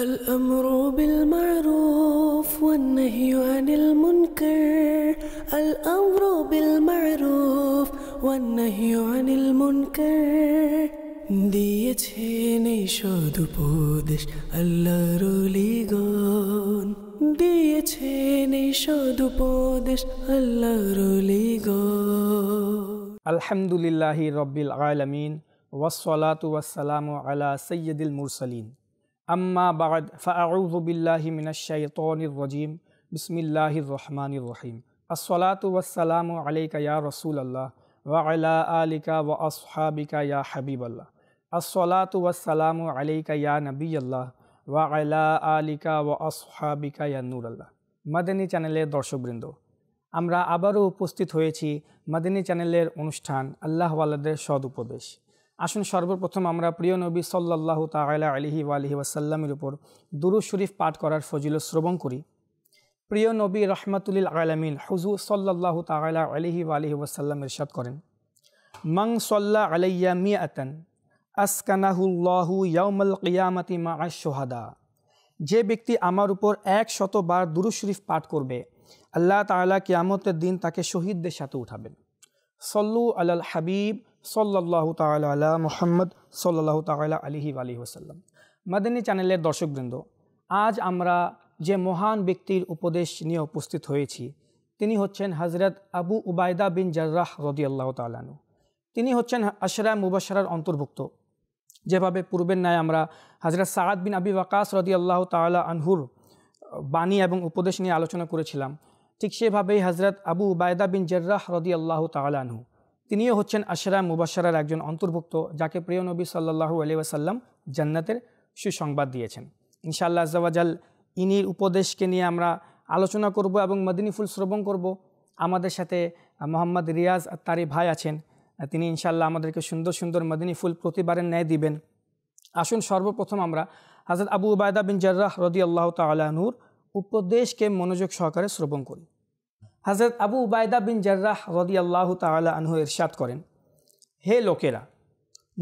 الأمر بالمعروف والنهي عن المنكر الأمر بالمعروف والنهي عن المنكر দিয়েছেন এই সদুপদেশ আল্লাহর ওলিগণ দিয়েছেন এই সদুপদেশ আল্লাহর ওলিগণ আলহামদুলিল্লাহি রাব্বিল আলামিন ওয়াসসালাতু ওয়াসসালামু আলা সাইয়্যিদিল মুরসালিন আম্মা বা'দ ফাআউযু বিল্লাহি মিনাশ শাইতানির রাজীম বিসমিল্লাহির রহমানির রহিম আসসালাতু ওয়াসসালামু আলাইকা ইয়া রাসূলুল্লাহ ওয়া আলা আলিকা ওয়া আসহাবিকা ইয়া হাবিবাল্লাহ আসসালাতু ওয়াসসালামু আলাইকা ইয়া নবিয়াল্লাহ ওয়া আলা আলিকা ওয়া আসহাবিকা ইয়া নূরাল্লাহ। মাদানী চ্যানেলের দর্শকবৃন্দ, আমরা আবারও উপস্থিত হয়েছি মাদানী চ্যানেলের অনুষ্ঠান আল্লাহওয়ালাদের সদ উপদেশ। আসুন সর্বপ্রথম আমরা প্রিয় নবী সাল্লাল্লাহু তাআলা আলাইহি ওয়া আলিহি ওয়াসাল্লামের উপর দুরূদ শরীফ পাঠ করার ফজিলত শ্রবণ করি। প্রিয় নবী রাহমাতুল আলামিন হুজুর সাল্লাল্লাহু তাআলা আলাইহি ওয়া আলিহি ওয়াসাল্লাম ইরশাদ করেন, মান সাল্লা আলাইয়া মিআতান আসকানাহুল্লাহু ইয়াউমাল কিয়ামাতি মা'আশ শুহাদা। যে ব্যক্তি আমার উপর 100 বার দুরূদ শরীফ পাঠ করবে, আল্লাহ তাআলা কিয়ামতের দিন তাকে শহীদদের সাথে উঠাবেন। সল্লু আলাল হাবিব সাল্লাল্লাহু তাআলা আলা মুহাম্মদ সাল্লাল্লাহু তাআলা আলাইহি ওয়া আলিহি ওয়াসাল্লাম। মাদানী চ্যানেলের দর্শকবৃন্দ, আজ আমরা যে মহান ব্যক্তির উপদেশ নিয়ে উপস্থিত হয়েছি তিনি হচ্ছেন হযরত আবু উবায়দা বিন জাররাহ রাদিয়াল্লাহু তাআলা আনহু। তিনি হচ্ছেন আশরা মুবাশশারার অন্তর্ভুক্ত। যেভাবে পূর্বের ন্যায় আমরা হযরত সাআদ বিন আবি ওয়াকাস রাদিয়াল্লাহু তাআলা আনহুর বাণী এবং উপদেশ নিয়ে আলোচনা করেছিলাম, ঠিক সেভাবেই হযরত আবু উবায়দা বিন জাররাহ রাদিয়াল্লাহু তাআলা আনহু তিনিও হচ্ছেন আশরা মুবাশশারার একজন অন্তর্ভুক্ত, যাকে প্রিয় নবী সাল্লাল্লাহু আলাইহি ওয়াসাল্লাম জান্নাতের সুসংবাদ দিয়েছেন। ইনশাআল্লাহ আযজা ওয়া জাল ইনির উপদেশকে নিয়ে আমরা আলোচনা করব এবং মদিনী ফুল শ্রবণ করব। আমাদের সাথে মোহাম্মদ রিয়াজ আত্তারি ভাই আছেন, তিনি ইনশাআল্লাহ আমাদেরকে সুন্দর সুন্দর মদিনী ফুল প্রতিবারের ন্যায় দিবেন। আসুন সর্বপ্রথম আমরা হযরত আবু উবায়দা বিন জাররাহ রাদিয়াল্লাহু তাআলা আনহুর উপদেশকে মনোযোগ সহকারে শ্রবণ করি। হযরত আবু উবায়দা বিন জাররাহ রাদিয়াল্লাহু তাআলা আনহু ইরশাদ করেন, হে লোকেরা,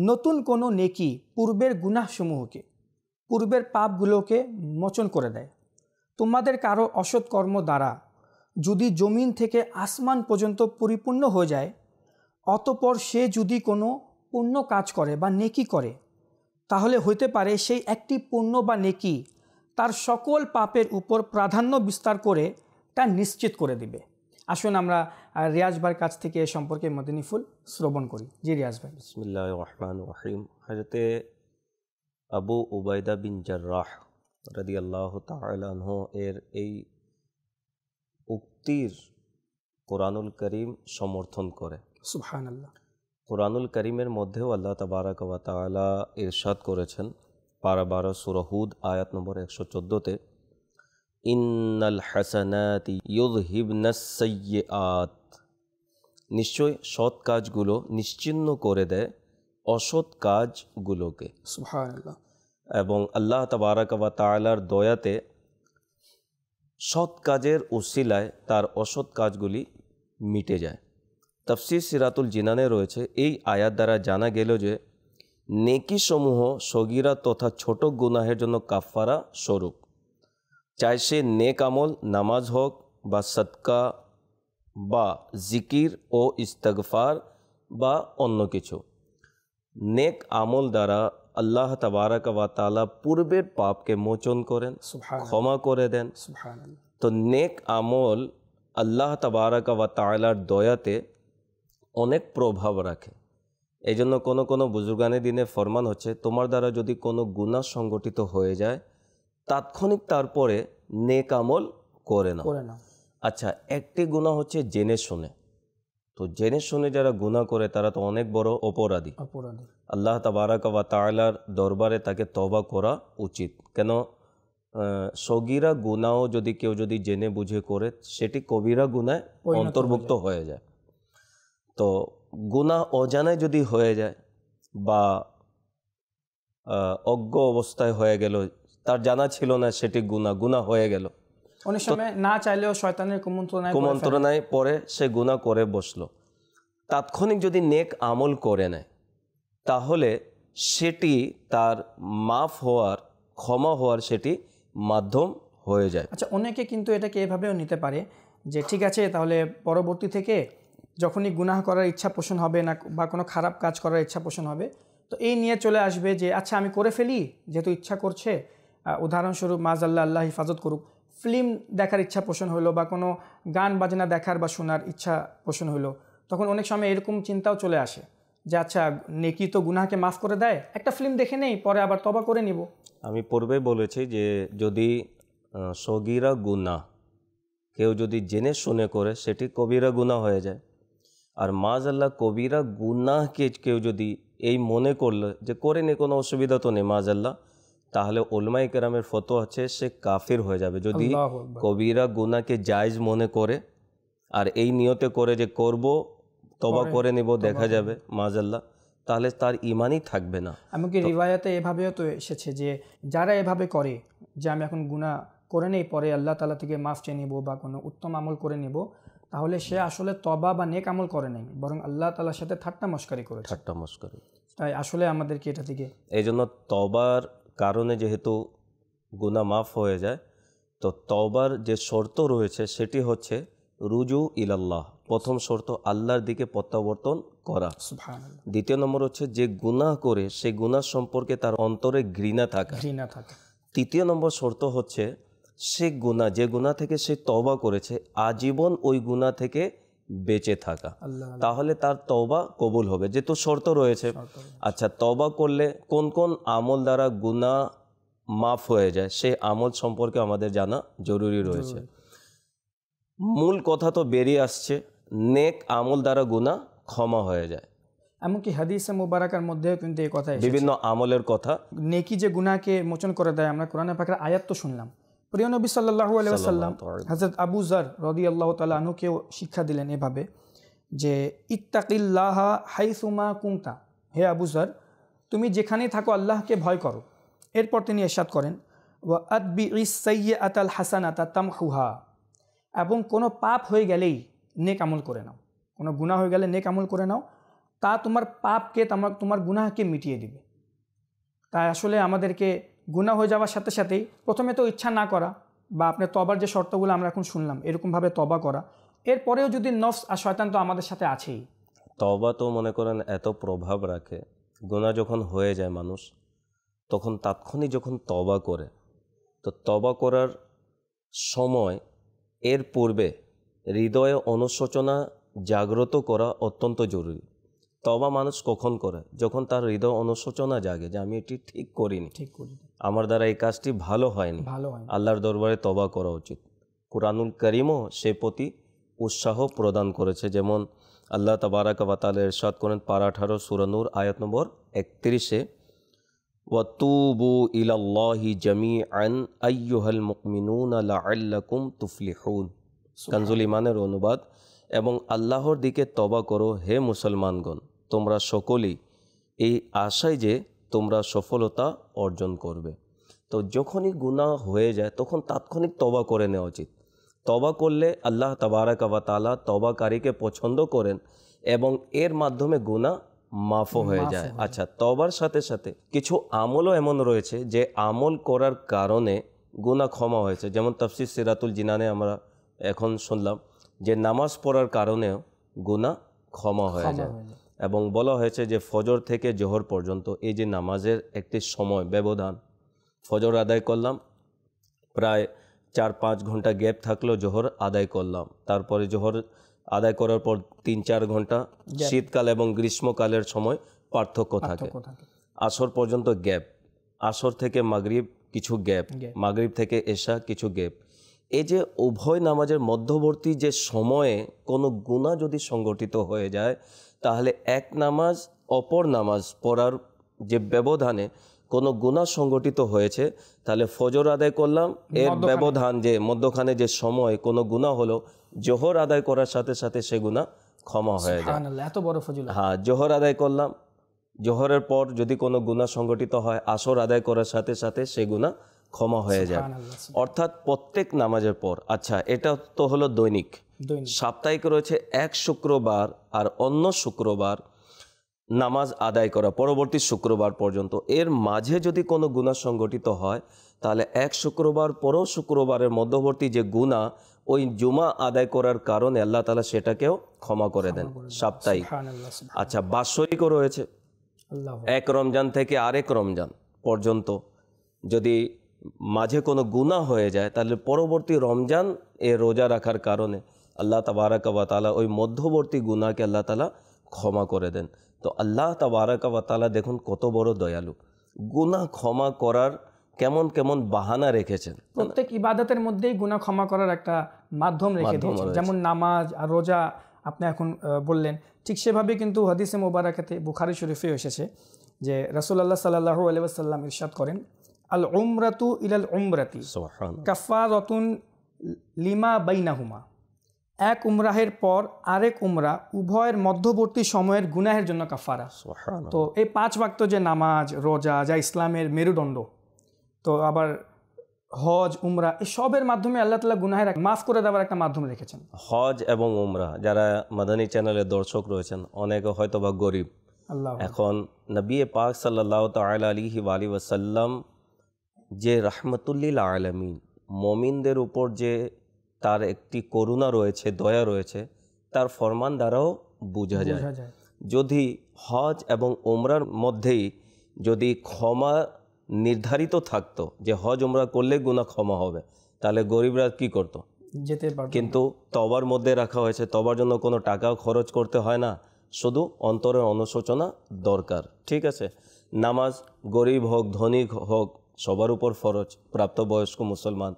নতুন কোনো নেকি পূর্বের গুনাহসমূহকে, পূর্বের পাপগুলোকে মোচন করে দেয়। তোমাদের কারো অসৎ কর্ম দ্বারা যদি জমিন থেকে আসমান পর্যন্ত পরিপূর্ণ হয়ে যায়, অতঃপর সে যদি কোনো পুণ্য কাজ করে বা নেকি করে, তাহলে হইতে পারে সেই একটি পুণ্য বা নেকি তার সকল পাপের উপর প্রাধান্য বিস্তার করে তা নিশ্চিত করে দিবে। আসুন আমরা রিয়াজ ভাইয়ের কাছ থেকে এ সম্পর্কে মদিনী ফুল শ্রবণ করি। জি রিয়াজ ভাই। বিসমিল্লাহির রহমানির রহিম। হযরতে আবু উবায়দা বিন জাররাহ রাদিয়াল্লাহু তাআলা আনহু এর এই উক্তির কোরআনুল করিম সমর্থন করে। সুবহানাল্লাহ। কোরআনুল করিমের মধ্যেও আল্লাহ তাবারাক ওয়া তাআলা ইরশাদ করেছেন পারা 12 সূরা হুদ আয়াত নম্বর 114-তে, ইন্নাল হাসানাতি ইউযহিবনাস সাইয়্যাত। নিশ্চয় সৎ কাজগুলো নিশ্চিহ্ন করে দেয় অসৎ কাজগুলোকে। সুবহানাল্লাহ। এবং আল্লাহ তাবারাক ওয়া তাআলার দয়াতে সৎ কাজের উসিলায় তার অসৎ কাজগুলি মিটে যায়। তাফসীর সিরাতুল জিনানে রয়েছে, এই আয়াত দ্বারা জানা গেল যে নেকি সমূহ সগীরা তথা ছোট গুনাহের জন্য কাফারা স্বরূপ। চাই সে নেক আমল, নামাজ হোক বা সদকা বা জিকির ও ইস্তিগফার বা অন্য কিছু। নেক আমল দ্বারা আল্লাহ তাবারাক ওয়া তাআলা পূর্বের পাপকে মোচন করেন, ক্ষমা করে দেন। তো নেক আমল আল্লাহ তাবারাক ওয়া তাআলার দয়াতে অনেক প্রভাব রাখে। এই জন্য কোনো বুজুর্গানে দিনে ফরমান হচ্ছে, তোমার দ্বারা যদি কোনো গুনাহ সংগঠিত হয়ে যায়, তাৎক্ষণিক তারপরে নেক আমল করে নাও। আচ্ছা, একটি গুনাহ হচ্ছে জেনে শুনে। তো জেনে শুনে যারা গুনাহ করে তারা তো অনেক বড় অপরাধী। আল্লাহ তাবারাক ওয়া তাআলার দরবারে তাকে তওবা করা উচিত। কেন, সগীরা গুনাহ যদি কেউ যদি জেনে বুঝে করে, সেটি কবিরা গুনায় অন্তর্ভুক্ত হয়ে যায়। তো গুনাহ অজানায় যদি হয়ে যায় বা অজ্ঞ অবস্থায় হয়ে গেল, তার জানা ছিল না সেটি গুনাহ হয়ে গেল, অনেক সময় না চাইলেও শয়তানের কুমন্ত্রণায় পরে সে গুনাহ করে বসলো। তাৎক্ষণিক যদি নেক আমল করে নেয়, তাহলে সেটি তার মাফ হওয়ার, ক্ষমা হওয়ার সেটি মাধ্যম হয়ে যায়। আচ্ছা, অনেকে কিন্তু এটাকে এভাবেও নিতে পারে যে ঠিক আছে, তাহলে পরবর্তী থেকে যখনই গুনাহ করার ইচ্ছা পোষণ হবে না বা কোনো খারাপ কাজ করার ইচ্ছা পোষণ হবে, তো এই নিয়ে চলে আসবে যে আচ্ছা আমি করে ফেলি, যেহেতু ইচ্ছা করছে। উদাহরণস্বরূপ মাযআল্লাহ, আল্লাহ হিফাজত করুক, ফিল্ম দেখার ইচ্ছা পোষণ হলো বা কোনো গান বাজনা দেখার বা শোনার ইচ্ছা পোষণ হলো, তখন অনেক সময় এরকম চিন্তাও চলে আসে যে আচ্ছা নেকি তো গুনাহকে মাফ করে দেয়, একটা ফিল্ম দেখে নেই, পরে আবার তওবা করে নিব। আমি পূর্বে বলেছি যে যদি সগীরা গুনাহ কেউ যদি জেনে শুনে করে সেটি কবিরা গুনাহ হয়ে যায়। আর মাযআল্লাহ কবিরা গুনাহকে কেউ যদি এই মনে করলো যে করেনি, কোনো অসুবিধা তো নেই মাযআল্লাহ, তাহলে উলামায়ে কেরামের ফতোয়া আছে সে কাফির হয়ে যাবে। যদি আল্লাহু আকবার। কবিরা গুনাহকে জায়েজ মনে করে আর এই নিয়তে করে যে করব, তওবা করে নিব, দেখা যাবে মাযআল্লাহ, তাহলে তার ঈমানই থাকবে না। এমনকি রিওয়ায়াতে এভাবেও তো এসেছে যে যারা এভাবে করে যে আমি এখন গুনাহ করে নেই, পরে আল্লাহ তাআলা থেকে মাফ চেয়ে নেব বা কোনো উত্তম আমল করে নেব, তাহলে সে আসলে তওবা বা নেক আমল করে নাই, বরং আল্লাহ তাআলার সাথে ঠাট্টা মশকারি করেছে। ঠাট্টা মশকরি। তাই আসলে আমাদেরকে এটা থেকে এই জন্য তওবার কারণে যেহেতু গুনাহ মাফ হয়ে যায়, তো তওবার যে শর্ত রয়েছে সেটি হচ্ছে রুজু ইলাল্লাহ। প্রথম শর্ত আল্লাহর দিকে প্রত্যাবর্তন করা। সুবহানাল্লাহ। দ্বিতীয় নম্বর হচ্ছে যে গুনাহ করে সেই গুনাহ সম্পর্কে তার অন্তরে ঘৃণা থাকা। তৃতীয় নম্বর শর্ত হচ্ছে সে গুনাহ, যে গুনাহ থেকে সে তওবা করেছে, আজীবন ওই গুনাহ থেকে বেঁচে থাকা, তাহলে তার তওবা কবুল হবে, যেহেতু শর্ত রয়েছে। আচ্ছা, তওবা করলে কোন কোন আমল দ্বারা গুনাহ মাফ হয়ে যায় সেই আমল সম্পর্কে আমাদের জানা জরুরি রয়েছে। মূল কথা তো বেরিয়ে আসছে, নেক আমল দ্বারা গুনাহ ক্ষমা হয়ে যায়। এমনকি হাদিসে মুবারাকার মধ্যেও কিন্তু এই কথা এসেছে, বিভিন্ন আমলের কথা। নেকি যে গুনাহকে মোচন করে দেয়, আমরা কোরআনে পাকের আয়াত তো শুনলাম। প্রিয় নবী সাল্লাল্লাহু আলাইহি ওয়াসাল্লাম হযরত আবু যর রাদিয়াল্লাহু তাআলা আনহুকেও শিক্ষা দিলেন এভাবে যে ইত্তাকিল্লাহা হাইসুমা কুনতা, হে আবু যর তুমি যেখানেই থাকো আল্লাহকে ভয় করো। এরপর তিনি ইরশাদ করেন ওয়া আতবিইস সাইয়্যাতাল হাসানাতা তামহুহা, এবং কোনো পাপ হয়ে গেলেই নেক আমল করে নাও, কোনো গুনাহ হয়ে গেলে নেক আমল করে নাও, তা তোমার পাপকে তোমার গুনাহকে মিটিয়ে দিবে। তাই আসলে আমাদেরকে গুনাহ হয়ে যাওয়ার সাথে সাথেই প্রথমে তো ইচ্ছা না করা, বা আপনার তবার যে শর্তগুলো আমরা এখন শুনলাম এরকমভাবে তবা করা, এরপরেও যদি নফস আর শয়তান তো আমাদের সাথে আছেই। তবা তো মনে করেন এত প্রভাব রাখে, গুনাহ যখন হয়ে যায় মানুষ তখন তাৎক্ষণিক যখন তবা করে, তো তবা করার সময় এর পূর্বে হৃদয়ে অনুশোচনা জাগ্রত করা অত্যন্ত জরুরি। তবা মানুষ কখন করে? যখন তার হৃদয় অনুশোচনা জাগে যে আমি এটি ঠিক করিনি, আমার দ্বারা এই কাজটি ভালো হয়নি, আল্লাহর দরবারে তবা করা উচিত। কুরআনুল কারীমও সে প্রতি উৎসাহ প্রদান করেছে। যেমন আল্লাহ তাবারাকা ওয়া তাআলা ইরশাদ করেন পারা 18 সূরা নূর আয়াত নম্বর 31-এ, ওয়াতুবু ইলাল্লাহি জামিআন আইয়ুহাল মুমিনুনা লাআল্লাকুম তুফলিহুন, কানজুল ইমানের অনুবাদ। এবং আল্লাহর দিকে তবা করো হে মুসলমানগণ, তোমরা সকলেই, এই আশায় যে তোমরা সফলতা অর্জন করবে। তো যখনই গুনাহ হয়ে যায় তখন তাৎক্ষণিক তবা করে নেওয়া উচিত। তবা করলে আল্লাহ তাবারাকা ওয়া তাআলা তবাকারীকে পছন্দ করেন এবং এর মাধ্যমে গুনাহ মাফও হয়ে যায়। আচ্ছা, তবার সাথে সাথে কিছু আমলও এমন রয়েছে যে আমল করার কারণে গুনাহ ক্ষমা হয়েছে। যেমন তাফসীর সিরাতুল জিনানে আমরা এখন শুনলাম যে নামাজ পড়ার কারণেও গুনাহ ক্ষমা হয়ে যায়। এবং বলা হয়েছে যে ফজর থেকে জোহর পর্যন্ত এই যে নামাজের একটি সময় ব্যবধান, ফজর আদায় করলাম, প্রায় 4-5 ঘন্টা গ্যাপ থাকলো, জোহর আদায় করলাম, তারপরে জোহর আদায় করার পর 3-4 ঘন্টা শীতকাল এবং গ্রীষ্মকালের সময় পার্থক্য থাকে। আসর পর্যন্ত গ্যাপ, আসর থেকে মাগরিব কিছু গ্যাপ, মাগরিব থেকে এশা কিছু গ্যাপ। এই যে উভয় নামাজের মধ্যবর্তী যে সময়ে কোনো গুনাহ যদি সংগঠিত হয়ে যায়, তাহলে এক নামাজ অপর নামাজ পড়ার যে ব্যবধানে কোনো গুনাহ সংগঠিত হয়েছে, তাহলে ফজর আদায় করলাম, এর ব্যবধান যে মধ্যখানে যে সময় কোনো গুনাহ হলো, জোহর আদায় করার সাথে সাথে সে গুনাহ ক্ষমা হয়ে যায়। এত বড় ফজিলত। হ্যাঁ, জোহর আদায় করলাম, জোহরের পর যদি কোনো গুনাহ সংগঠিত হয়, আসর আদায় করার সাথে সাথে সে গুনাহ ক্ষমা হয়ে যায়, অর্থাৎ প্রত্যেক নামাজের পর। আচ্ছা, এটা তো হলো দৈনিক। সাপ্তাহিক রয়েছে এক শুক্রবার আর অন্য শুক্রবার নামাজ আদায় করা পরবর্তী শুক্রবার পর্যন্ত, এর মাঝে যদি কোনো গুনাহ সংগঠিত হয় তাহলে এক শুক্রবার পরও শুক্রবারের মধ্যবর্তী যে গুনাহ ওই জুমা আদায় করার কারণে আল্লাহ তাআলা সেটাকেও ক্ষমা করে দেন। সাপ্তাহিক, আচ্ছা বাৎসরিকও রয়েছে। এক রমজান থেকে আরেক রমজান পর্যন্ত যদি মাঝে কোনো গুনাহ হয়ে যায় তাহলে পরবর্তী রমজান এ রোজা রাখার কারণে আল্লাহ তাবারাকা ওয়া তাআলা ওই মধ্যবর্তী গুনাহকে আল্লাহ তাআলা ক্ষমা করে দেন। তো আল্লাহ তাবারাকা ওয়া তাআলা দেখুন কত বড় দয়ালু, গুনাহ ক্ষমা করার কেমন কেমন বাহানা রেখেছেন। প্রত্যেক ইবাদতের মধ্যেই গুনাহ ক্ষমা করার একটা মাধ্যম রেখে দিয়েছেন, যেমন নামাজ আর রোজা আপনি এখন বললেন, ঠিক সেভাবে কিন্তু হাদিসে মুবারাকাতে বুখারী শরীফে এসেছে যে রাসূলুল্লাহ সাল্লাল্লাহু আলাইহি ওয়াসাল্লাম ইরশাদ করেন, আল উমরাতু ইলাল উমরাতি কাফারাতুন লিমা বাইনাহুমা। এক উমরাহের পর আরেক উমরা উভয়ের মধ্যবর্তী সময়ের গুনাহের জন্য কাফারা। তো এই 5 ওয়াক্ত যে নামাজ রোজা যা ইসলামের মেরুদণ্ড, তো আবার হজ উমরা এসবের মাধ্যমে আল্লাহ তাআলা গুনাহের মাফ করে দেওয়ার একটা মাধ্যম রেখেছেন। হজ এবং উমরা, যারা মাদানী চ্যানেলের দর্শক রয়েছেন অনেকে হয়তো বা গরিব, এখন নবী পাক সাল্লাল্লাহু তাআলা আলাইহি ওয়াসাল্লাম যে রাহমাতুল্লিল আলামিন, মুমিনদের উপর যে তার একটি করুণা রয়েছে, দয়া রয়েছে, তার ফরমান দ্বারাও বোঝা যায়। যদি হজ এবং উমরার মধ্যেই যদি ক্ষমা নির্ধারিত থাকতো যে হজ উমরা করলে গুনাহ ক্ষমা হবে, তাহলে গরিবরা কি করত? যেতে পারত। কিন্তু তওবার মধ্যে রাখা হয়েছে, তওবার জন্য কোনো টাকাও খরচ করতে হয় না, শুধু অন্তরের অনুশোচনা দরকার। ঠিক আছে, নামাজ গরিব হোক ধনী হোক সবার উপর ফরজ, প্রাপ্তবয়স্ক মুসলমান,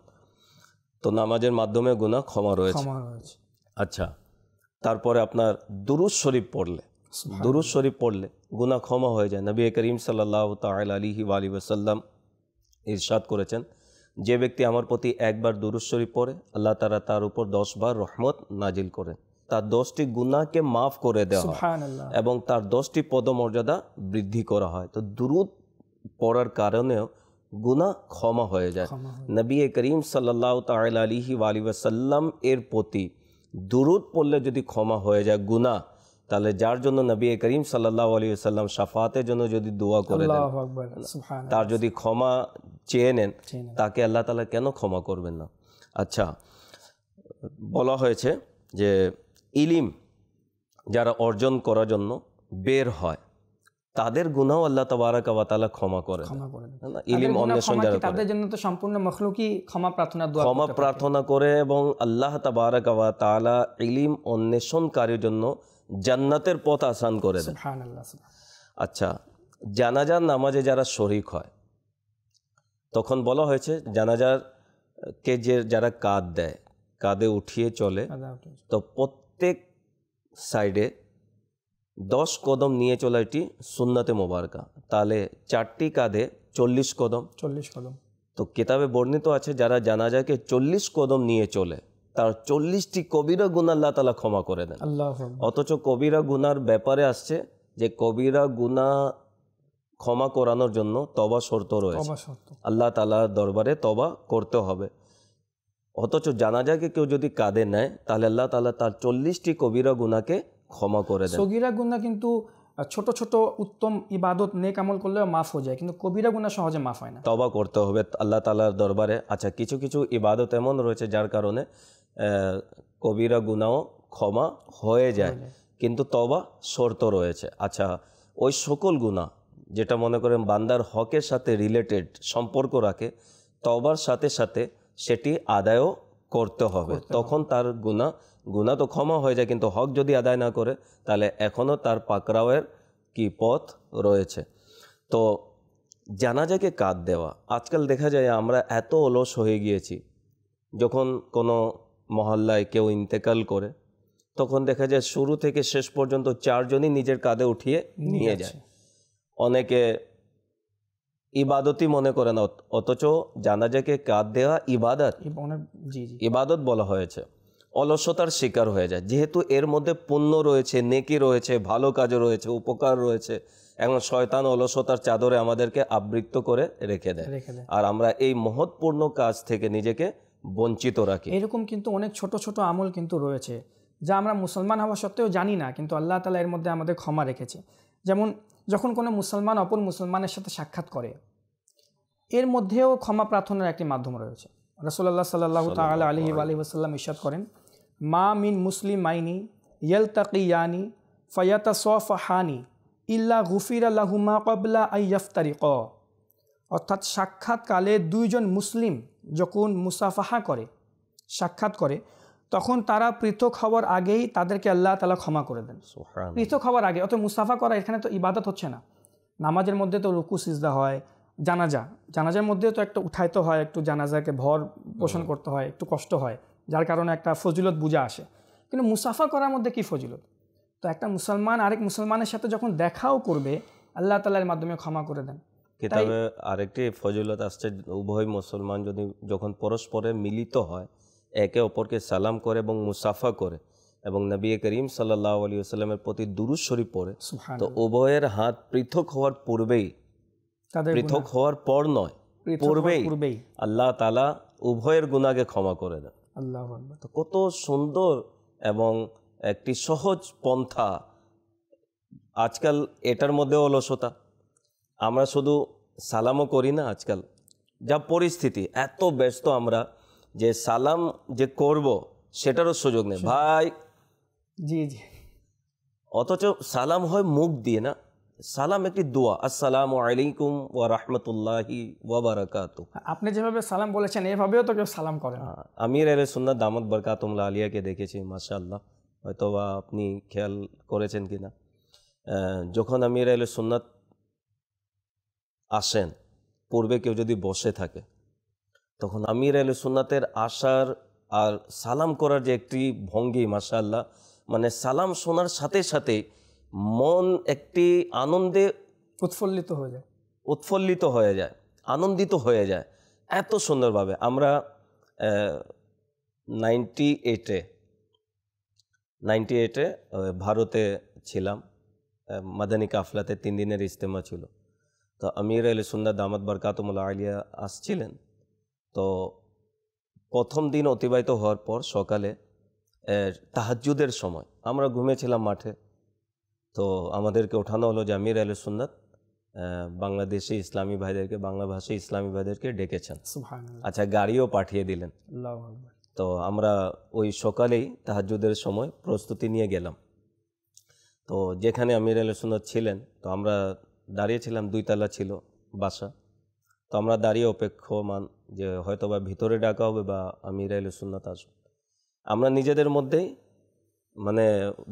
তো নামাজের মাধ্যমে গুনাহ ক্ষমা রয়েছে। আচ্ছা, তারপরে আপনার দুরূদ শরীফ পড়লে, দুরূদ শরীফ পড়লে গুনাহ ক্ষমা হয়ে যায়। নবী করিম সাল্লাল্লাহু তাআলা আলাইহি ওয়াসাল্লাম ইরশাদ করেছেন, যে ব্যক্তি আমার প্রতি একবার দুরূদ শরীফ পড়ে আল্লাহ তাআলা তার উপর 10 বার রহমত নাজিল করেন, তার 10টি গুনাহকে মাফ করে দেওয়া হয় এবং তার 10টি পদমর্যাদা বৃদ্ধি করা হয়। তো দুরূদ পড়ার কারণেও গুনাহ ক্ষমা হয়ে যায়। নবী করিম সাল্লাল্লাহু তাআলা আলাইহি ওয়াসাল্লাম এর প্রতি দুরূদ পড়লে যদি ক্ষমা হয়ে যায় গুনাহ, তাহলে যার জন্য নবী করিম সাল্লাল্লাহু আলাইহি ওয়াসাল্লাম শাফাতের জন্য যদি দোয়া করে দেন, তার যদি ক্ষমা চেয়ে নেন, তাকে আল্লাহ তাআলা কেন ক্ষমা করবেন না? আচ্ছা, বলা হয়েছে যে ইলম যারা অর্জন করার জন্য বের হয় তাদের গুনাহ আল্লাহ তাবারাকা ওয়া তাআলা ক্ষমা করেন। ইলম অন্বেষণ যারা করে তাদের জন্য তো সম্পূর্ণ মাখলুকই ক্ষমা প্রার্থনা দোয়া ক্ষমা প্রার্থনা করে এবং আল্লাহ তাবারাকা ওয়া তাআলা ইলম অন্বেষণকারীর জন্য জান্নাতের পথ আসান করে দেন। সুবহানাল্লাহ। আচ্ছা, জানাজার নামাজে যারা শরীক হয় তখন বলা হয়েছে জানাজার কে যে যারা কাঁধ দেয়, কাঁধে উঠিয়ে চলে, তো প্রত্যেক সাইডে 10 কদম নিয়ে চলা এটি সুন্নাতে মোবারকা, তাহলে 4টি কাঁধে 40 কদম। তো কিতাবে বর্ণিত আছে যারা জানাজাকে 40 কদম নিয়ে চলে তার 40টি কবিরা গুনাহ আল্লাহ তাআলা ক্ষমা করে দেন। অথচ কবিরা গুনার ব্যাপারে আসছে যে কবিরা গুনাহ ক্ষমা করানোর জন্য তওবা শর্ত রয়েছে, আল্লাহ তাআলার দরবারে তওবা করতে হবে। অথচ জানাজাকে কেউ যদি কাঁধে নেয় তাহলে আল্লাহ তাআলা তার 40টি কবিরা গুনাহকে ক্ষমা করে দেন। সগীরা গুনাহ কিন্তু ছোট ছোট উত্তম ইবাদত নেক আমল করলেও মাফ হয়ে যায়, কিন্তু কবিরা গুনাহ সহজে মাফ হয় না, তওবা করতে হবে আল্লাহ তাআলার দরবারে। আচ্ছা, কিছু কিছু ইবাদত এমন রয়েছে যার কারণে কবিরা গুনাহ ক্ষমা হয়ে যায়, কিন্তু তওবা শর্ত রয়েছে। আচ্ছা, ওই সকল গুনাহ যেটা মনে করেন বান্দার হকের সাথে রিলেটেড সম্পর্ক রাখে, তওবার সাথে সাথে সেটি আদায়ও করতে হবে, তখন তার গুনাহ তো ক্ষমা হয়ে যায়। কিন্তু হক যদি আদায় না করে তাহলে এখনও তার পাকড়াওয়ের কি পথ রয়েছে। তো জানাজাকে কাঁধ দেওয়া, আজকাল দেখা যায় আমরা এত অলস হয়ে গিয়েছি, যখন কোনো মহল্লায় কেউ ইন্তেকাল করে তখন দেখা যায় শুরু থেকে শেষ পর্যন্ত 4 জনই নিজের কাঁধে উঠিয়ে নিয়ে যায়। অনেকে ইবাদতই মনে করে না, অথচ জানাজাকে কাঁধ দেওয়া ইবাদত বলা হয়েছে। অলসতার শিকার হয়ে যায়, যেহেতু এর মধ্যে পুণ্য রয়েছে, নেকি রয়েছে, ভালো কাজও রয়েছে, উপকার রয়েছে, এখন শয়তান অলসতার চাদরে আমাদেরকে আবৃত করে রেখে দেয়, আর আমরা এই মহৎপূর্ণ কাজ থেকে নিজেকে বঞ্চিত রাখি। এরকম কিন্তু অনেক ছোট ছোট আমল কিন্তু রয়েছে যা আমরা মুসলমান হওয়া সত্ত্বেও জানি না, কিন্তু আল্লাহ তাআলা এর মধ্যে আমাদের ক্ষমা রেখেছে। যেমন যখন কোনো মুসলমান অপর মুসলমানের সাথে সাক্ষাৎ করে, এর মধ্যেও ক্ষমা প্রার্থনার একটি মাধ্যম রয়েছে। রাসূলুল্লাহ সাল্লাল্লাহু তাআলা আলাইহি ওয়াসাল্লাম ইরশাদ করেন, মা মিন মুসলিমাইনি ইয়ালতাকিয়ানি ফায়াতাসাফাহানি ইল্লা গুফিরা লাহুমা ক্বাবলা আন ইফতারিকা। অর্থাৎ সাক্ষাৎকালে দুইজন মুসলিম যখন মুসাফাহা করে, সাক্ষাৎ করে, তখন তারা পৃথক হওয়ার আগেই তাদেরকে আল্লাহ তাআলা ক্ষমা করে দেন। পৃথক হওয়ার আগে। অত মুসাফা করা এখানে তো ইবাদত হচ্ছে না। নামাজের মধ্যে তো রুকু সিজদা হয়, জানাজার মধ্যে তো একটা উঠাইতে হয়, একটু জানাজাকে ভর পোষণ করতে হয়, একটু কষ্ট হয়, যার কারণে একটা ফজিলত বুঝা আসে। কিন্তু মুসাফা করার মধ্যে কি ফজিলত? তো একটা মুসলমান আরেক মুসলমানের সাথে যখন দেখাও করবে, আল্লাহ তাআলার মাধ্যমে ক্ষমা করে দেন। কিতাবে আরেকটি ফজিলত আসছে, উভয় মুসলমান যদি যখন পরস্পরে মিলিত হয়, একে অপরকে সালাম করে এবং মুসাফা করে এবং নবী করিম সাল্লাল্লাহু আলাইহি ওয়াসাল্লামের প্রতি দুরূদ শরীফ পড়ে, তো উভয়ের হাত পৃথক হওয়ার পূর্বেই, পৃথক হওয়ার পর নয়, পূর্বেই আল্লাহ তাআলা উভয়ের গুনাহকে ক্ষমা করে দেন। আল্লাহু আকবার। তো কত সুন্দর এবং একটি সহজ পন্থা। আজকাল এটার মধ্যে অলসতা, আমরা শুধু সালামও করি না, আজকাল যা পরিস্থিতি, এত ব্যস্ত আমরা যে সালাম যে করব সেটারও সুযোগ নেই ভাই। জি জি। অথচ সালাম হয় মুখ দিয়ে না, সালাম একটি দোয়া, আসসালামু আলাইকুম ওয়া রাহমাতুল্লাহি ওয়া বারাকাতুহু। আপনি যেভাবে সালাম বলেছেন এভাবেও তো কেউ সালাম করে না। আমির আহলে সুন্নাত দামাত বরকাতুহুল্লাহ আলিয়াকে দেখেছি, মাশাআল্লাহ, হয়তো বা আপনি খেয়াল করেছেন কিনা, যখন আমির আহলে সুন্নাত আসেন, পূর্বে কেউ যদি বসে থাকে, তখন আমির আহলে সুন্নাতের আসার আর সালাম করার যে একটি ভঙ্গি, মাশাআল্লাহ, মানে সালাম শোনার সাথে সাথে মন একটি আনন্দে উৎফুল্লিত হয়ে যায়, আনন্দিত হয়ে যায় এত সুন্দরভাবে। আমরা 98-এ ভারতে ছিলাম, মাদানী কাফলাতে 3 দিনের ইজতেমা ছিল। তো আমির আহলে সুন্নাত দামাত বরকাতুহুল্লাহ আলিয়া আসছিলেন। তো প্রথম দিন অতিবাহিত হওয়ার পর সকালে তাহাজ্জুদের সময় আমরা ঘুমিয়েছিলাম মাঠে। তো আমাদেরকে ওঠানো হলো যে আমির আহলে সুন্নাত বাংলাদেশি ইসলামী ভাইদেরকে, বাংলা ভাষী ইসলামী ভাইদেরকে ডেকেছেন। আচ্ছা, গাড়িও পাঠিয়ে দিলেন। তো আমরা ওই সকালেই তাহাজ্জুদের সময় প্রস্তুতি নিয়ে গেলাম। তো যেখানে আমির আহলে সুন্নাত ছিলেন, তো আমরা দাঁড়িয়েছিলাম, 2 তলা ছিল বাসা। তো আমরা দাঁড়িয়ে অপেক্ষমান যে হয়তো বা ভিতরে ডাকা হবে বা আমির আহলে সুন্নাত আসবে। আমরা নিজেদের মধ্যেই মানে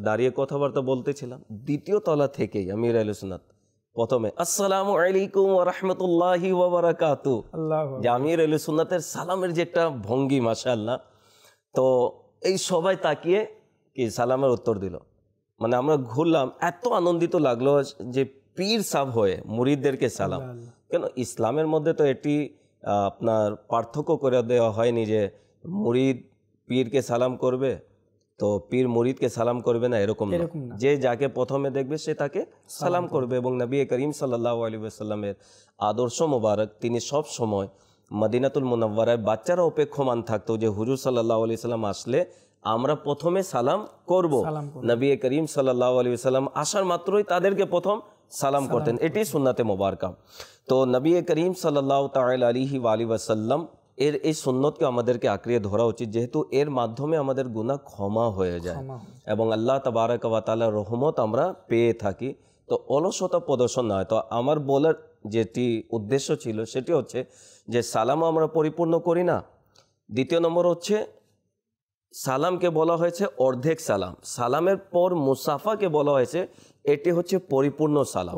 দাঁড়িয়ে কথাবার্তা বলতেছিলাম। 2য় তলা থেকেই আমির আহলে সুন্নাত প্রথমে আসসালামু আলাইকুম ওয়া রাহমাতুল্লাহি ওয়া বারাকাতুহু, যে আমির আহলে সুন্নাতের সালামের যে একটা ভঙ্গি, মাশাআল্লাহ। তো এই সবাই তাকিয়ে কি সালামের উত্তর দিল। মানে আমরা ঘুরলাম, এত আনন্দিত লাগলো যে পীর সাহেব হয়ে মুরিদদেরকে সালাম। কেন ইসলামের মধ্যে তো এটি আপনার পার্থক্য করে দেওয়া হয়নি যে মুরিদ পীরকে সালাম করবে তো পীর মুরিদকে সালাম করবে না, এরকম না। যে যাকে প্রথমে দেখবে সে তাকে সালাম করবে। এবং নবী করিম সাল্লাল্লাহু আলাইহি ওয়াসাল্লামের আদর্শ মোবারক, তিনি সব সময় মদিনাতুল মুনাওয়ারায় বাচ্চারা অপেক্ষমান থাকতো যে হুজুর সাল্লাল্লাহু আলাইহি ওয়াসাল্লাম আসলে আমরা প্রথমে সালাম করব। নবী করিম সাল্লাল্লাহু আলাইহি ওয়াসাল্লাম আসার মাত্রই তাদেরকে প্রথম সালাম করতেন, এটি সুন্নাতে মোবারকা। তো নবী করিম সাল্লাল্লাহু তাআলা আলাইহি ওয়াসাল্লাম এর এই সুন্নতকে আমাদেরকে আঁকড়িয়ে ধরা উচিত, যেহেতু এর মাধ্যমে আমাদের গুনাহ ক্ষমা হয়ে যায় এবং আল্লাহ তাবারাক ওয়া তাআলার রহমত আমরা পেয়ে থাকি। তো অলসতা প্রদর্শন নয়। তো আমার বলার যেটি উদ্দেশ্য ছিল সেটি হচ্ছে যে সালামও আমরা পরিপূর্ণ করি না। 2য় নম্বর হচ্ছে সালামকে বলা হয়েছে অর্ধেক সালাম, সালামের পর মুসাফাকে বলা হয়েছে এটি হচ্ছে পরিপূর্ণ সালাম।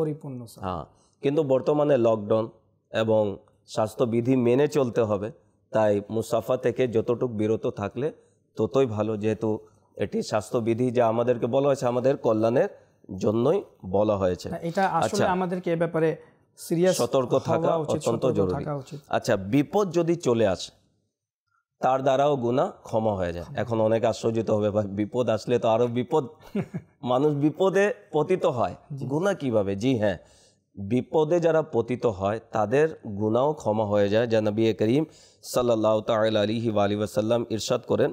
হ্যাঁ, কিন্তু বর্তমানে লকডাউন এবং স্বাস্থ্যবিধি মেনে চলতে হবে, তাই মুসাফা থেকে যতটুকু বিরত থাকলে ততই ভালো, যেহেতু এটি স্বাস্থ্যবিধি যা আমাদেরকে বলা হয়েছে আমাদের কল্যাণের জন্যই বলা হয়েছে। এটা আসলে আমাদেরকে এই ব্যাপারে সিরিয়াস সতর্ক থাকা অত্যন্ত জরুরি। আচ্ছা, বিপদ যদি চলে আসে তার দ্বারাও গুনাহ ক্ষমা হয়ে যায়। এখন অনেকে আশ্চর্যিত হবে, ভাই বিপদ আসলে তো আরো বিপদ, মানুষ বিপদে পতিত হয়, গুনাহ কিভাবে? জি হ্যাঁ, বিপদে যারা পতিত হয় তাদের গুনাহও ক্ষমা হয়ে যায়। যা নবী করিম সাল্লাল্লাহু তাআলা আলাইহি ওয়াসাল্লাম ইরশাদ করেন,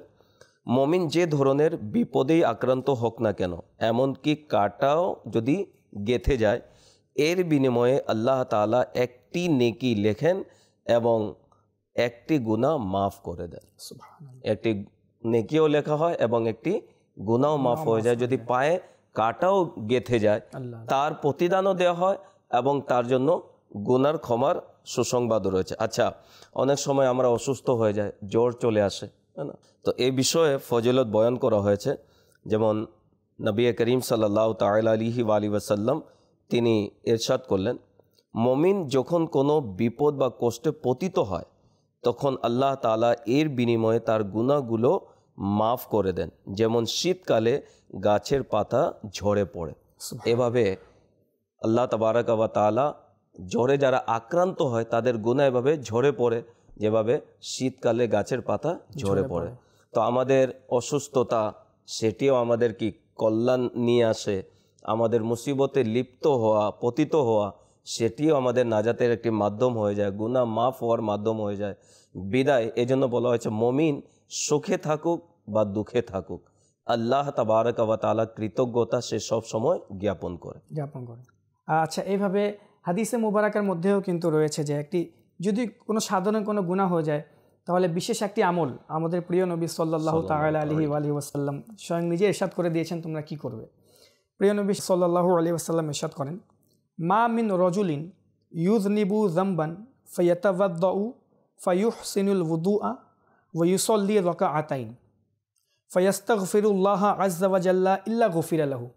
মুমিন যে ধরনের বিপদেই আক্রান্ত হোক না কেন, এমনকি কাঁটাও যদি গেঁথে যায়, এর বিনিময়ে আল্লাহ তাআলা একটি নেকি লেখেন এবং একটি গুনাহ মাফ করে দেন। একটি নেকিও লেখা হয় এবং একটি গুনাহও মাফ হয়ে যায়। যদি পায়ে কাটাও গেঁথে যায় তার প্রতিদানও দেওয়া হয় এবং তার জন্য গুনার ক্ষমার সুসংবাদও রয়েছে। আচ্ছা, অনেক সময় আমরা অসুস্থ হয়ে যাই, জ্বর চলে আসে, তাই না? তো এই বিষয়ে ফজিলত বয়ান করা হয়েছে। যেমন নবী করিম সাল্লাল্লাহু তাআলা আলাইহি ওয়াসাল্লাম তিনি ইরশাদ করলেন, মুমিন যখন কোনো বিপদ বা কষ্টে পতিত হয় তখন আল্লাহ তাআলা এর বিনিময়ে তার গুনাহগুলো মাফ করে দেন, যেমন শীতকালে গাছের পাতা ঝরে পড়ে। এভাবে আল্লাহ তাবারাক ওয়া তাআলা জ্বরে যারা আক্রান্ত হয় তাদের গুনাহ এভাবে ঝরে পড়ে, যেভাবে শীতকালে গাছের পাতা ঝরে পড়ে। তো আমাদের অসুস্থতা সেটিও আমাদের কি কল্যাণ নিয়ে আসে, আমাদের মুসিবতে লিপ্ত হওয়া, পতিত হওয়া সেটিও আমাদের নাজাতের একটি মাধ্যম হয়ে যায়, গুনাহ মাফ হওয়ার মাধ্যম হয়ে যায়। বিদায় এজন্য বলা হয়েছে মুমিন সুখে থাকুক বা দুঃখে থাকুক, আল্লাহ তাবারাক ওয়া তাআলা কৃতজ্ঞতা সে সব সময় জ্ঞাপন করে। আচ্ছা, এইভাবে হাদিসে মুবারাকার মধ্যেও কিন্তু রয়েছে যে একটি যদি কোনো সাধারণ কোনো গুনাহ হয়ে যায় তাহলে বিশেষ একটি আমল আমাদের প্রিয় নবী সাল্লাল্লাহু তাআলা আলাইহি ওয়াসাল্লাম স্বয়ং নিজে ইরশাদ করে দিয়েছেন তোমরা কি করবে। প্রিয় নবী সাল্লাল্লাহু আলাইহি ওয়াসাল্লাম ইরশাদ করেন, মা মিন রাজুলিন ইউযনিবু যামবান ফায়াতাওয়াদ্দাউ ফায়ুহসিনুল ওয়ুদুআ ওয়া ইউসাল্লি রাকাআতাইন ফায়াস্তাগফিরুল্লাহ আযজা ওয়া জাল্লা ইল্লা গফিরা লাহু।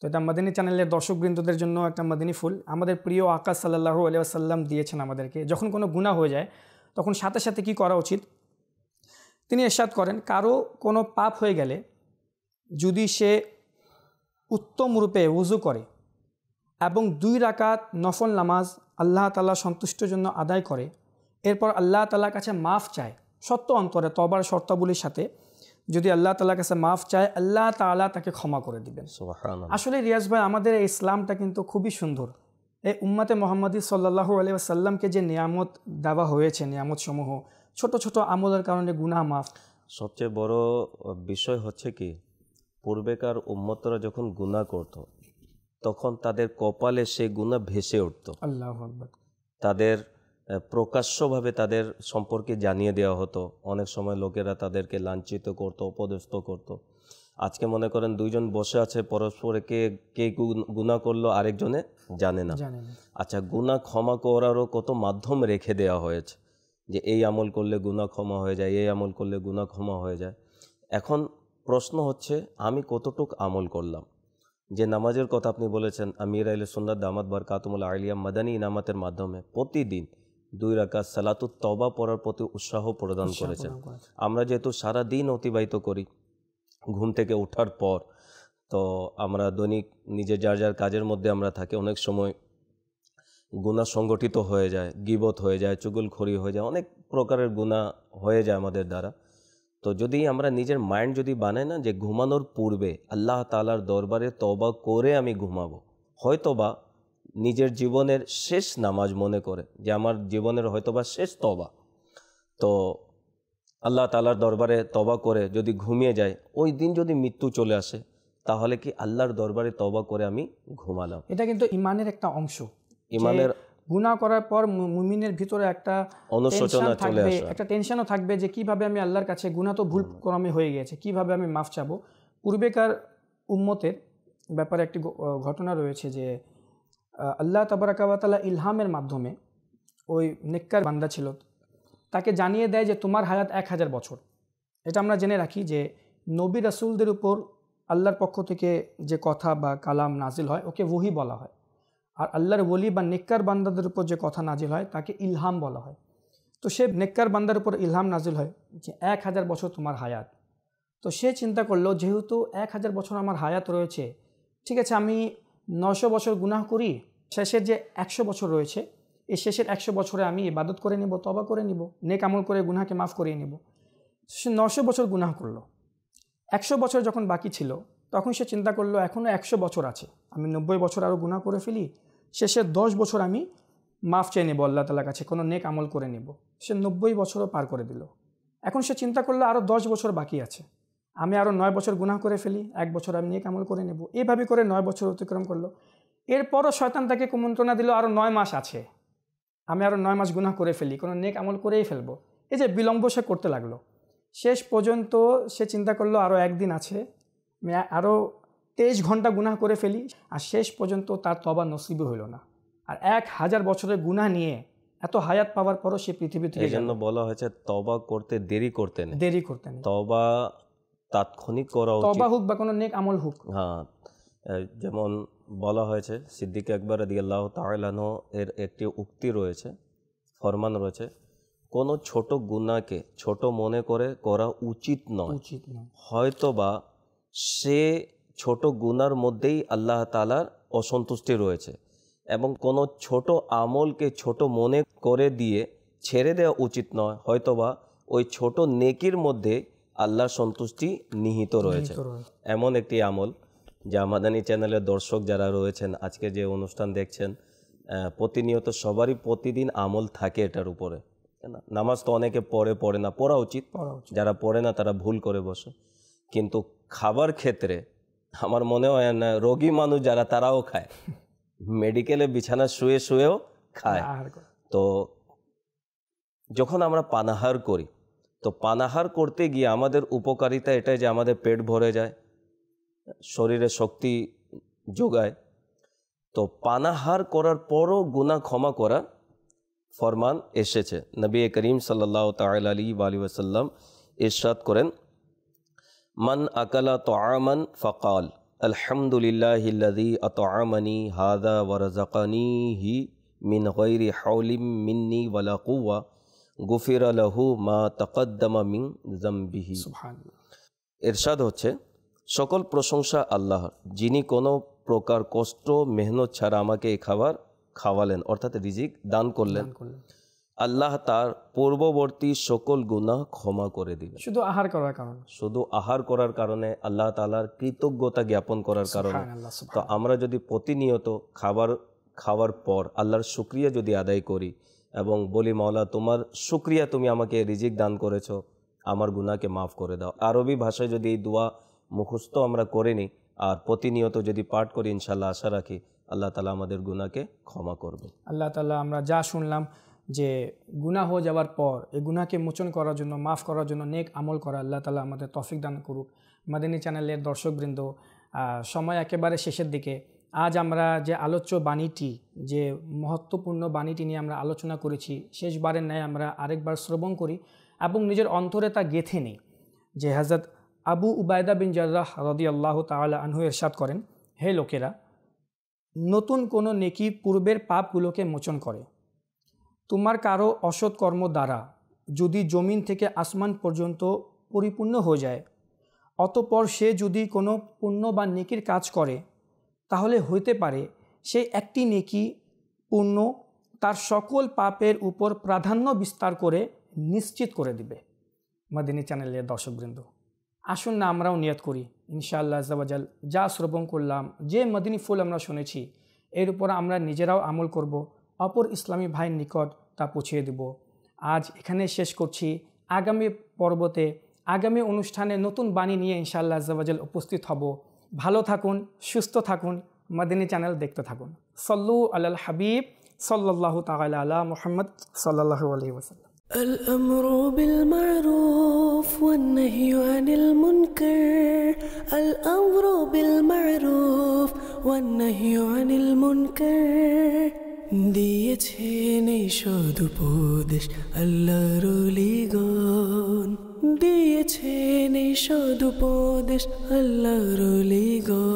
তো এটা মাদিনী চ্যানেলের দর্শকবৃন্দদের জন্য একটা মাদিনী ফুল আমাদের প্রিয় আকা সাল্লাল্লাহু আলাইহি ওয়াসাল্লাম দিয়েছেন আমাদেরকে। যখন কোনো গুনাহ হয়ে যায় তখন সাথে সাথে কি করা উচিত, তিনি ইরশাদ করেন, কারো কোনো পাপ হয়ে গেলে যদি সে উত্তম রূপে ওযু করে এবং 2 রাকাত নফল নামাজ আল্লাহ তাআলা সন্তুষ্টির জন্য আদায় করে, এরপর আল্লাহ তাআলার কাছে মাফ চায় সত্য অন্তরে তওবার শর্তাবলীর সাথে, যদি আল্লাহ তাআলার কাছে মাফ চায় আল্লাহ তাআলা তাকে ক্ষমা করে দিবেন। সুবহানাল্লাহ। আসলে রিয়াজ ভাই আমাদের এই ইসলামটা কিন্তু খুবই সুন্দর। এই উম্মতে মুহাম্মাদি সাল্লাল্লাহু আলাইহি ওয়াসাল্লামকে যে নিয়ামত দেওয়া হয়েছে, নিয়ামত সমূহ, ছোট ছোট আমলের কারণে গুনাহ মাফ। সবচেয়ে বড় বিষয় হচ্ছে কি, পূর্বেকার উম্মতরা যখন গুনাহ করত তখন তাদের কপালে সেই গুনাহ ভেসে উঠত। আল্লাহু আকবার। তাদের প্রকাশ্যভাবে তাদের সম্পর্কে জানিয়ে দেওয়া হতো। অনেক সময় লোকেরা তাদেরকে লাঞ্ছিত করত, অপদস্থ করত। আজকে মনে করেন 2 জন বসে আছে, পরস্পরে কে গুনাহ করলো আরেকজনে জানে না। আচ্ছা, গুনাহ ক্ষমা করারও কত মাধ্যম রেখে দেওয়া হয়েছে, যে এই আমল করলে গুনাহ ক্ষমা হয়ে যায়, এই আমল করলে গুনাহ ক্ষমা হয়ে যায়। এখন প্রশ্ন হচ্ছে আমি কতটুক আমল করলাম। যে নামাজের কথা আপনি বলেছেন, আমির আহলে সুন্নাত দামাত বারকাতুহুল আলিয়া মাদানী ইনামাতের মাধ্যমে প্রতিদিন 2 রাকাত সালাতুত তওবা পড়ার প্রতি উৎসাহ প্রদান করেছেন। আমরা যেহেতু সারা দিন অতিবাহিত করি, ঘুম থেকে ওঠার পর তো আমরা দৈনিক নিজের যার যার কাজের মধ্যে আমরা থাকি, অনেক সময় গুনাহ সংগঠিত হয়ে যায়, গীবত হয়ে যায়, চুগলখড়ি হয়ে যায়, অনেক প্রকারের গুনাহ হয়ে যায় আমাদের দ্বারা। তো যদি আমরা নিজের মাইন্ড যদি বানাই না যে ঘুমানোর পূর্বে আল্লাহ তাআলার দরবারে তওবা করে আমি ঘুমাবো, হয়তোবা নিজের জীবনের শেষ নামাজ মনে করে যে আমার জীবনের হয়তোবা শেষ তওবা, তো আল্লাহ তাআলার দরবারে তওবা করে যদি ঘুমিয়ে যায়, ওই দিন যদি মৃত্যু চলে আসে তাহলে কি আল্লাহর দরবারে তওবা করে আমি ঘুমালাম। এটা কিন্তু ইমানের একটা অংশ। ইমানের গুনাহ করার পর মুমিনের ভিতরে একটা অনুশোচনা চলে আসে, একটা টেনশনও থাকবে যে কিভাবে আমি আল্লাহর কাছে, গুনাহ তো ভুল ক্রমে হয়ে গেছে, কিভাবে আমি মাফ চাবো। পূর্বেকার উম্মতের ব্যাপারে একটি ঘটনা রয়েছে যে আল্লাহ তাবারাক ওয়া তাআলা ইলহামের মাধ্যমে ওই নেককার বান্দা ছিল তাকে জানিয়ে দেয় যে তোমার হায়াত 1000 বছর। এটা আমরা জেনে রাখি যে নবী রাসূলদের উপর আল্লাহর পক্ষ থেকে যে কথা বা কালাম নাজিল হয় ওকে ওহী বলা হয়, আর আল্লাহর ওলি বা নেককার বান্দাদের উপর যে কথা নাজিল হয় তাকে ইলহাম বলা হয়। তো সে নেককার বান্দার উপর ইলহাম নাজিল হয় যে 1000 বছর তোমার হায়াত। তো সে চিন্তা করলো যেহেতু 1000 বছর আমার হায়াত রয়েছে, ঠিক আছে আমি 900 বছর গুনাহ করি, শেষের যে 100 বছর রয়েছে এই শেষের 100 বছরে আমি ইবাদত করে নিব, তওবা করে নিব, নেক আমল করে গুনাহকে মাফ করিয়ে নিব। সে 900 বছর গুনাহ করলো। 100 বছর যখন বাকি ছিল তখন সে চিন্তা করলো এখনও 100 বছর আছে, আমি 90 বছর আরও গুনাহ করে ফেলি, শেষের 10 বছর আমি মাফ চেয়ে নেব আল্লাহ তাআলার কাছে, কোনো নেক আমল করে নেব। সে 90 বছরও পার করে দিল। এখন সে চিন্তা করলো আরও 10 বছর বাকি আছে, আমি আরও 9 বছর গুনাহ করে ফেলি, 1 বছর আমি নেক আমল করে নেব। এইভাবে করে 9 বছর অতিক্রম করলো। এরপরও শয়তান তাকে কুমন্ত্রণা দিল আরও 9 মাস আছে, আমি আরও 9 মাস গুনাহ করে ফেলি, কোনো নেক আমল করেই ফেলবো। এই যে বিলম্ব সে করতে লাগলো, শেষ পর্যন্ত সে চিন্তা করলো আরও একদিন আছে, আমি আরও 23 ঘন্টা গুনাহ করে ফেলি, আর শেষ পর্যন্ত তার তওবা নসিবই হইল না। আর 1000 বছরের গুনাহ নিয়ে এত হায়াত পাওয়ার পরও সে পৃথিবী থেকে এই জন্য বলা হয়েছে তওবা করতে দেরি করতে নেই, তওবা তাৎক্ষণিক করা উচিত, তওবা হোক বা কোনো নেক আমল হোক। হ্যাঁ, যেমন বলা হয়েছে সিদ্দিক আকবর রাদিয়াল্লাহু তাআলা আনহু এর একটি উক্তি রয়েছে, ফরমান রয়েছে, কোনো ছোট গুনাহকে ছোট মনে করে করা উচিত নয়। হয়তোবা সে ছোট গুনার মধ্যেই আল্লাহ তাআলার অসন্তুষ্টি রয়েছে, এবং কোনো ছোট আমলকে ছোট মনে করে দিয়ে ছেড়ে দেওয়া উচিত নয়, হয়তোবা ওই ছোট নেকির মধ্যে আল্লাহর সন্তুষ্টি নিহিত রয়েছে। এমন একটি আমল যা মাদানী চ্যানেলের দর্শক যারা রয়েছেন, আজকে যে অনুষ্ঠান দেখছেন, প্রতিনিয়ত সবারই প্রতিদিন আমল থাকে এটার উপরে। নামাজ তো অনেকে পড়ে না, পড়া উচিত, যারা পড়ে না তারা ভুল করে বসে। কিন্তু খাবার ক্ষেত্রে আমার মনে হয় না, রোগী মানুষ যারা তারাও খায়, মেডিকেলে বিছানা শুয়েও খায়। তো যখন আমরা পানাহার করি, তো পানাহার করতে গিয়ে আমাদের উপকারিতা এটাই যে আমাদের পেট ভরে যায়, শরীরে শক্তি যোগায়। তো পানাহার করার পরও গুনাহ ক্ষমা করার ফরমান এসেছে। নবী করিম সাল্লাল্লাহু তাআলা আলাইহি ওয়া সাল্লাম ইরশাদ করেন, মান আকালা তাআমান ফাকাল আলহামদুলিল্লাহিল্লাযী আতআমানি হাযা ওয়া রাযাকানিহি মিন গায়রি হাওলিম মিন্নি ওয়ালা কুওয়া গুফিরা লাহু মা তাকাদ্দামা মিন যামবিহি। সুবহানাল্লাহ। ইরশাদ হচ্ছে, সকল প্রশংসা আল্লাহর, যিনি কোনো প্রকার কষ্ট মেহনত ছাড়া আমাকে এই খাবার খাওয়ালেন, অর্থাৎ রিজিক দান করলেন। আল্লাহ তার পূর্ববর্তী সকল গুনাহ ক্ষমা করে দিবেন, শুধু আহার করার কারণে, আল্লাহ তাআলার কৃতজ্ঞতা জ্ঞাপন করার কারণে। তো আমরা যদি প্রতিনিয়ত খাওয়ার পর আল্লাহর শুকরিয়া যদি আদায় করি এবং বলি, মাওলা তোমার শুকরিয়া, তুমি আমাকে রিজিক দান করেছো, আমার গুনাহকে মাফ করে দাও। আরবি ভাষায় যদি এই দোয়া মুখস্থ আমরা করে নিই আর প্রতিনিয়ত যদি পাঠ করি, ইনশাআল্লাহ আশা রাখি আল্লাহ তাআলা আমাদের গুনাহকে ক্ষমা করবে। আল্লাহ তাআলা আমরা যা শুনলাম যে গুনাহ হয়ে যাওয়ার পর এই গুনাহকে মোচন করার জন্য, মাফ করার জন্য নেক আমল করা, আল্লাহ তাআলা আমাদের তৌফিক দান করুক। মাদানী চ্যানেলের দর্শকবৃন্দ, সময় একেবারে শেষের দিকে। আজ আমরা যে আলোচ্য বাণীটি, যে মহত্বপূর্ণ বাণীটি নিয়ে আমরা আলোচনা করেছি, শেষবারের ন্যায় আমরা আরেকবার শ্রবণ করি এবং নিজের অন্তরে তা গেঁথে নিই। যে হযরত আবু উবায়দা বিন জাররাহ রাদিয়াল্লাহু তাআলা আনহু ইরশাদ করেন, হে লোকেরা, নতুন কোনো নেকি পূর্বের পাপগুলোকে মোচন করে। তোমার কারো অসৎ কর্ম দ্বারা যদি জমিন থেকে আসমান পর্যন্ত পরিপূর্ণ হয়ে যায়, অতঃপর সে যদি কোনো পুণ্য বা নেকির কাজ করে, তাহলে হইতে পারে সেই একটি নেকি পুণ্য তার সকল পাপের উপর প্রাধান্য বিস্তার করে নিশ্চিত করে দিবে। মাদানী চ্যানেলের দর্শকবৃন্দ, আসুন না আমরাও নিয়ত করি, ইনশাআল্লাহ আজ্জা ওয়া জাল যা শ্রবণ করলাম, যে মদিনী ফুল আমরা শুনেছি, এর উপর আমরা নিজেরাও আমল করব, অপর ইসলামী ভাইয়ের নিকট তা পৌঁছিয়ে দেব। আজ এখানে শেষ করছি। আগামী পর্বতে, আগামী অনুষ্ঠানে নতুন বাণী নিয়ে ইনশাআল্লাহ আজ্জা ওয়া জাল উপস্থিত হব। ভালো থাকুন, সুস্থ থাকুন, মাদানী চ্যানেল দেখতে থাকুন। সল্লু আলাল হাবিব সাল্লাল্লাহু তাআলা আলা মুহাম্মদ সাল্লাল্লাহু আলাইহি ওয়াসাল্লাম। الأمر بالمعروف والنهي عن المنكر، الأمر بالمعروف والنهي عن المنكر। দিয়েছেন এই সদুপদেশ আল্লাহর ওলিগণ, দিয়েছেন এই সদুপদেশ আল্লাহর ওলিগণ।